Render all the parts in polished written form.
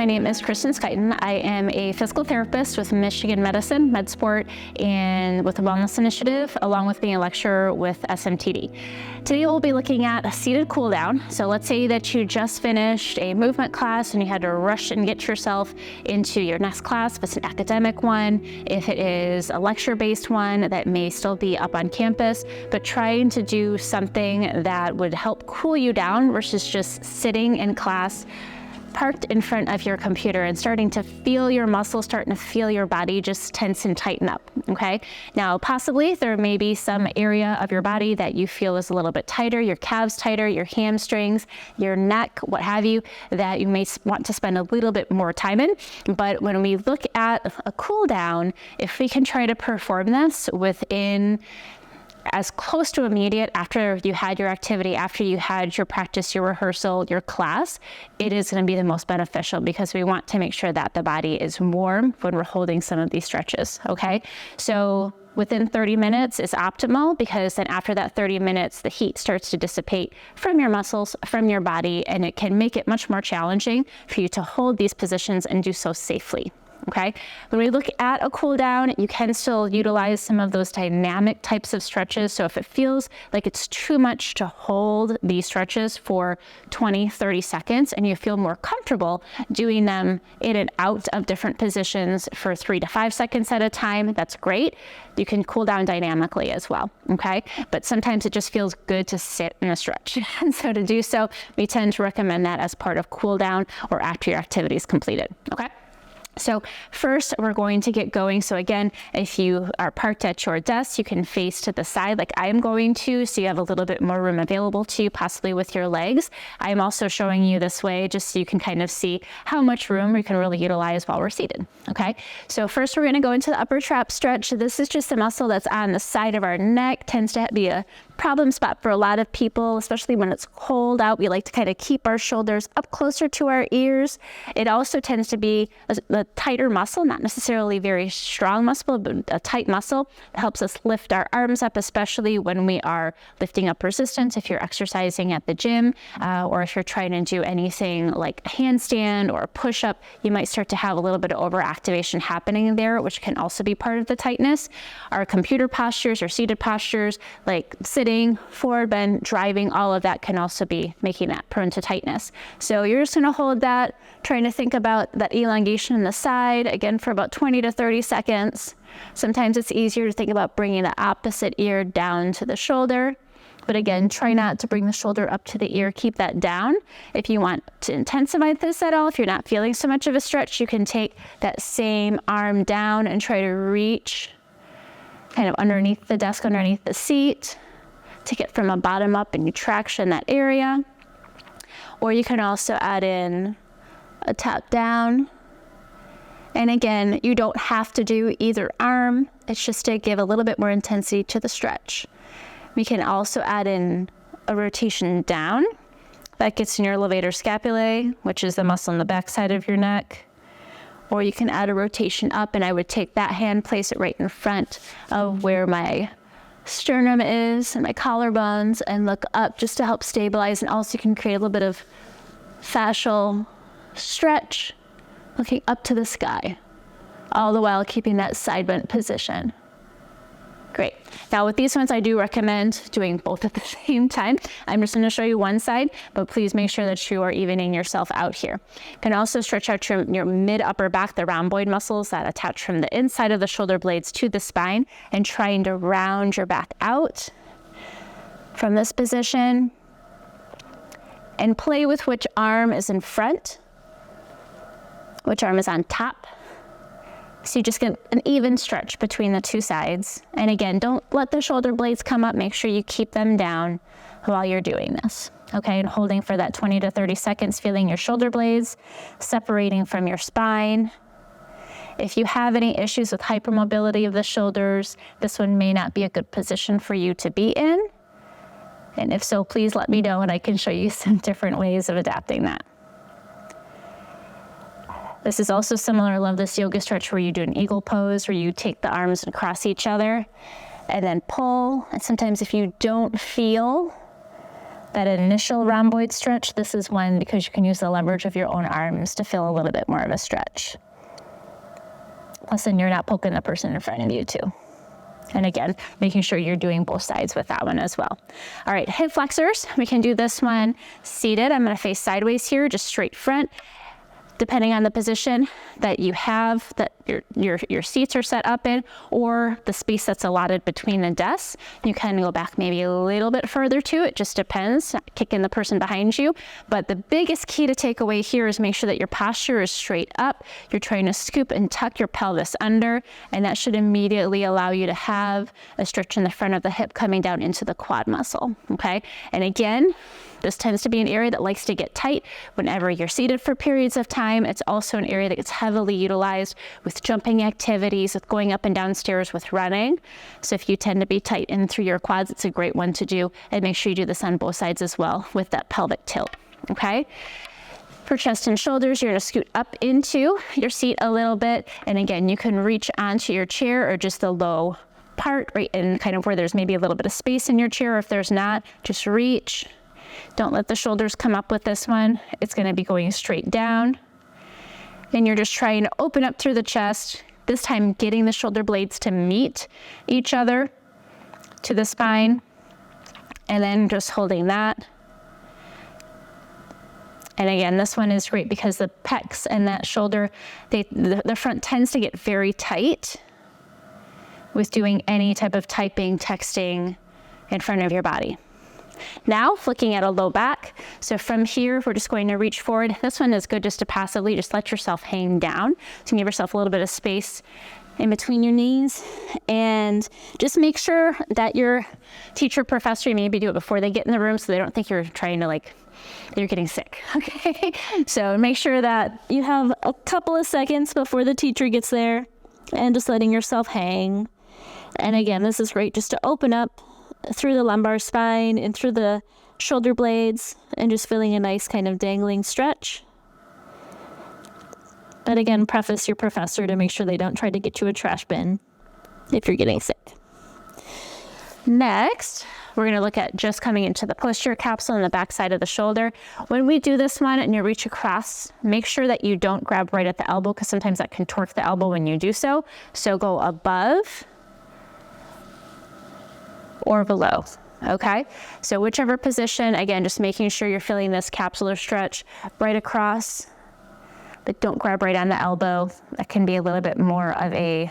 my name is Kristen Schuyten. I am a physical therapist with Michigan Medicine, MedSport, and with the Wellness Initiative, along with being a lecturer with SMTD. Today we'll be looking at a seated cool down. So let's say that you just finished a movement class and you had to rush and get yourself into your next class, if it's an academic one, if it is a lecture-based one that may still be up on campus, but trying to do something that would help cool you down versus just sitting in class parked in front of your computer and starting to feel your muscles, starting to feel your body just tense and tighten up, okay? Now, possibly there may be some area of your body that you feel is a little bit tighter, your calves tighter, your hamstrings, your neck, what have you, that you may want to spend a little bit more time in. But when we look at a cool down, if we can try to perform this within as close to immediate after you had your activity, after you had your practice, your rehearsal, your class, it is going to be the most beneficial because we want to make sure that the body is warm when we're holding some of these stretches, okay? So within 30 minutes is optimal because then after that 30 minutes, the heat starts to dissipate from your muscles, from your body, and it can make it much more challenging for you to hold these positions and do so safely. Okay, when we look at a cool down, you can still utilize some of those dynamic types of stretches. So if it feels like it's too much to hold these stretches for 20, 30 seconds and you feel more comfortable doing them in and out of different positions for 3 to 5 seconds at a time, that's great. You can cool down dynamically as well, okay? But sometimes it just feels good to sit in a stretch. And so to do so, we tend to recommend that as part of cool down or after your activity is completed, okay? So first we're going to get going. So again, if you are parked at your desk, you can face to the side like I am going to, so you have a little bit more room available to you, possibly with your legs. I'm also showing you this way just so you can kind of see how much room we can really utilize while we're seated, okay? So first we're gonna go into the upper trap stretch. This is just a muscle that's on the side of our neck, tends to be a problem spot for a lot of people, especially when it's cold out. We like to kind of keep our shoulders up closer to our ears. It also tends to be a tighter muscle, not necessarily very strong muscle, but a tight muscle that helps us lift our arms up, especially when we are lifting up resistance, if you're exercising at the gym, or if you're trying to do anything like a handstand or a push-up, you might start to have a little bit of overactivation happening there, which can also be part of the tightness. Our computer postures or seated postures, like sitting, forward bend, driving, all of that can also be making that prone to tightness. So you're just gonna hold that, trying to think about that elongation in the side, again for about 20 to 30 seconds. Sometimes it's easier to think about bringing the opposite ear down to the shoulder. But again, try not to bring the shoulder up to the ear, keep that down. If you want to intensify this at all, if you're not feeling so much of a stretch, you can take that same arm down and try to reach kind of underneath the desk, underneath the seat. Take it from a bottom up and you traction that area. Or you can also add in a tap down. And again, you don't have to do either arm. It's just to give a little bit more intensity to the stretch. We can also add in a rotation down. That gets in your levator scapulae, which is the muscle on the back side of your neck. Or you can add a rotation up, and I would take that hand, place it right in front of where my sternum is and my collarbones, and look up just to help stabilize. And also you can create a little bit of fascial stretch, looking up to the sky, all the while keeping that side bent position. Great. Now with these ones, I do recommend doing both at the same time. I'm just going to show you one side, but please make sure that you are evening yourself out here. You can also stretch out your mid-upper back, the rhomboid muscles that attach from the inside of the shoulder blades to the spine, and trying to round your back out from this position. And play with which arm is in front, which arm is on top. So you just get an even stretch between the two sides. And again, don't let the shoulder blades come up. Make sure you keep them down while you're doing this. Okay, and holding for that 20 to 30 seconds, feeling your shoulder blades separating from your spine. If you have any issues with hypermobility of the shoulders, this one may not be a good position for you to be in. And if so, please let me know and I can show you some different ways of adapting that. This is also similar. I love this yoga stretch where you do an eagle pose, where you take the arms across each other and then pull. And sometimes if you don't feel that initial rhomboid stretch, this is one because you can use the leverage of your own arms to feel a little bit more of a stretch. Plus then you're not poking the person in front of you too. And again, making sure you're doing both sides with that one as well. All right, hip flexors, we can do this one seated. I'm gonna face sideways here, just straight front. Depending on the position that you have, that your seats are set up in, or the space that's allotted between the desks, you can go back maybe a little bit further too. It just depends, kicking the person behind you. But the biggest key to take away here is make sure that your posture is straight up. You're trying to scoop and tuck your pelvis under, and that should immediately allow you to have a stretch in the front of the hip coming down into the quad muscle, okay? And again, this tends to be an area that likes to get tight whenever you're seated for periods of time. It's also an area that gets heavily utilized with jumping activities, with going up and down stairs, with running. So if you tend to be tight in through your quads, it's a great one to do. And make sure you do this on both sides as well with that pelvic tilt, okay? For chest and shoulders, you're gonna scoot up into your seat a little bit. And again, you can reach onto your chair or just the low part, right in kind of where there's maybe a little bit of space in your chair. If there's not, just reach. Don't let the shoulders come up with this one. It's gonna be going straight down. And you're just trying to open up through the chest, this time getting the shoulder blades to meet each other to the spine, and then just holding that. And again, this one is great because the pecs and that shoulder, the front tends to get very tight with doing any type of typing, texting in front of your body. Now, looking at a low back. So from here, we're just going to reach forward. This one is good just to passively just let yourself hang down. So give yourself a little bit of space in between your knees, and just make sure that your teacher, professor, you maybe do it before they get in the room so they don't think you're trying to you're getting sick, okay? So make sure that you have a couple of seconds before the teacher gets there and just letting yourself hang. And again, this is great just to open up through the lumbar spine and through the shoulder blades and just feeling a nice kind of dangling stretch. But again, preface your professor to make sure they don't try to get you a trash bin if you're getting sick. Next, we're going to look at just coming into the posterior capsule on the back side of the shoulder. When we do this one and you reach across, make sure that you don't grab right at the elbow because sometimes that can torque the elbow when you do so. So go above or below, okay? So whichever position, again, just making sure you're feeling this capsular stretch right across, but don't grab right on the elbow. That can be a little bit more of a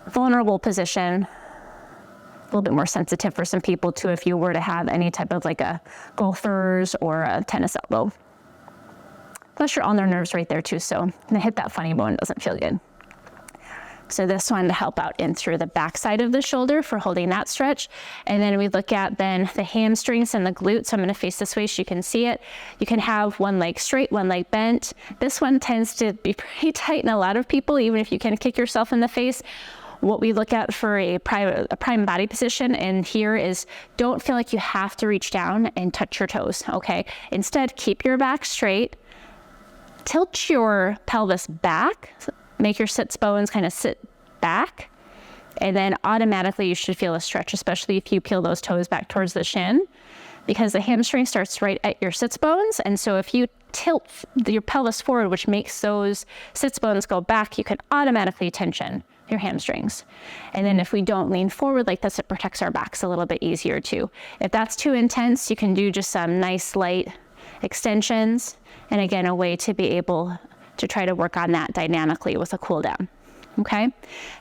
vulnerable position, a little bit more sensitive for some people too if you were to have any type of a golfer's or a tennis elbow. Plus you're on their nerves right there too, so to hit that funny bone doesn't feel good. So this one to help out in through the back side of the shoulder for holding that stretch. And then we look at then the hamstrings and the glutes. So I'm gonna face this way so you can see it. You can have one leg straight, one leg bent. This one tends to be pretty tight in a lot of people, even if you can kick yourself in the face. What we look at for a prime body position in here is don't feel like you have to reach down and touch your toes, okay? Instead, keep your back straight, tilt your pelvis back, make your sits bones kind of sit back, and then automatically you should feel a stretch, especially if you peel those toes back towards the shin, because the hamstring starts right at your sits bones. And so if you tilt your pelvis forward, which makes those sits bones go back, you can automatically tension your hamstrings. And then if we don't lean forward like this, it protects our backs a little bit easier too. If that's too intense, you can do just some nice light extensions. And again, a way to be able to try to work on that dynamically with a cool down, okay?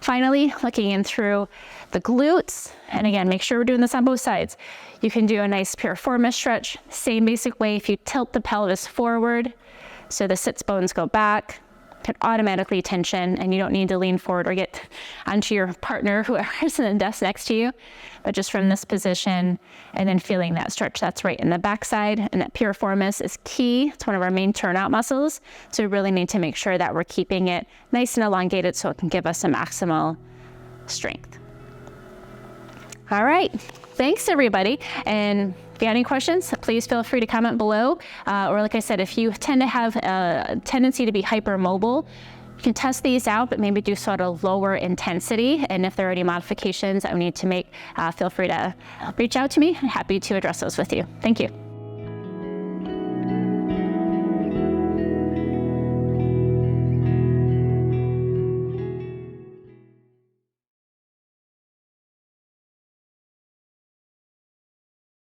Finally, looking in through the glutes, and again, make sure we're doing this on both sides. You can do a nice piriformis stretch, same basic way. If you tilt the pelvis forward, so the sits bones go back, can automatically tension, and you don't need to lean forward or get onto your partner, whoever's in the desk next to you, but just from this position and then feeling that stretch. That's right in the backside, and that piriformis is key. It's one of our main turnout muscles, so we really need to make sure that we're keeping it nice and elongated so it can give us some maximal strength. All right, thanks everybody. And if you have any questions, please feel free to comment below. Or like I said, if you tend to have a tendency to be hypermobile, You can test these out, but maybe do so at a lower intensity. And if there are any modifications that we need to make, feel free to reach out to me. I'm happy to address those with you. Thank you.